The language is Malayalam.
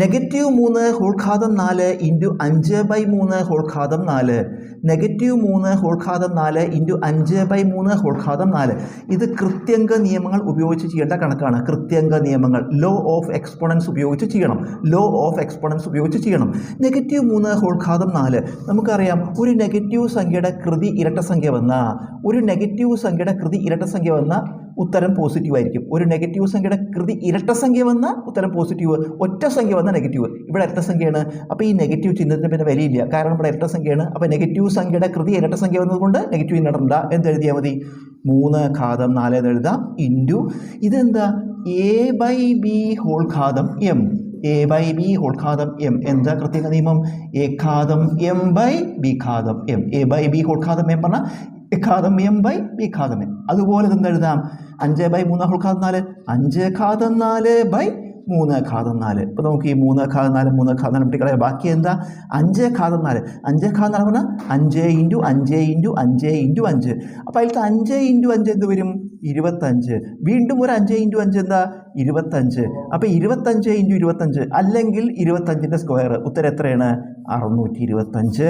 -3 ഹോൾ ഘാതം 4 ഇൻറ്റു 5/3 ഹോൾ ഘാതം 4. -3 ഹോൾ ഘാതം 4 ഇൻറ്റു 5/3 ഹോൾ ഘാതം 4. ഇത് കൃത്യംഗ നിയമങ്ങൾ ഉപയോഗിച്ച് ചെയ്യേണ്ട കണക്കാണ്. കൃത്യംഗ നിയമങ്ങൾ ലോ ഓഫ് എക്സ്പോണൻസ് ഉപയോഗിച്ച് ചെയ്യണം. -3 ഹോൾ ഘാതം 4 നമുക്കറിയാം. ഒരു നെഗറ്റീവ് സംഖ്യയുടെ കൃതി ഇരട്ട സംഖ്യ വന്ന ഉത്തരം പോസിറ്റീവ് ആയിരിക്കും. ഒരു നെഗറ്റീവ് സംഖ്യയുടെ കൃതി ഇരട്ട സംഖ്യ വന്ന ഉത്തരം പോസിറ്റീവ്, ഒറ്റ സംഖ്യ വന്ന നെഗറ്റീവ്. ഇവിടെ ഇരട്ട സംഖ്യയാണ്, അപ്പോൾ ഈ നെഗറ്റീവ് ചിഹ്നത്തിന് പിന്നെ വിലയില്ല, കാരണം ഇവിടെ ഇരട്ട സംഖ്യയാണ്. അപ്പോൾ നെഗറ്റീവ് സംഖ്യയുടെ കൃതി ഇരട്ട സംഖ്യ വന്നതുകൊണ്ട് നെഗറ്റീവ് ചിഹ്നം ഇടണ്ട, എന്തെഴുതിയാൽ മതി 3 ഘാതം 4 എന്ന് എഴുതാം. ഇൻറ്റു ഇതെന്താ a/b ഹോൾ ഘാതം m. a/b ഹോൾ ഘാതം m എന്താ കൃത്യംഗ നിയമം? a ഘാതം m/b ഘാതം m. a/b ഹോൾ ഘാതം m പറഞ്ഞാൽ a ഘാതം m/b ഘാതം m. അതുപോലെ എന്തെഴുതാം? 5/3 ഹോൾ ഘാതം 4 5 ഘാതം 4/3 ഘാതം 4. ഇപ്പോൾ നമുക്ക് ഈ 3 ഘാതം 4 വിട്ടിക്കളയാം. ബാക്കി എന്താ? 5 ഘാതം 4 പറഞ്ഞാൽ 5 ഇൻറ്റു 5 ഇൻറ്റു 5 ഇൻറ്റു 5. അപ്പോൾ അതിലത്തെ 5 ഇൻറ്റു 5 എന്ത് വരും? 25. വീണ്ടും ഒരു 5 ഇൻറ്റു 5 എന്താ? 25. അപ്പോൾ 25 ഇൻറ്റു 25 അല്ലെങ്കിൽ 25ൻ്റെ സ്ക്വയർ. ഉത്തരം എത്രയാണ്? 625.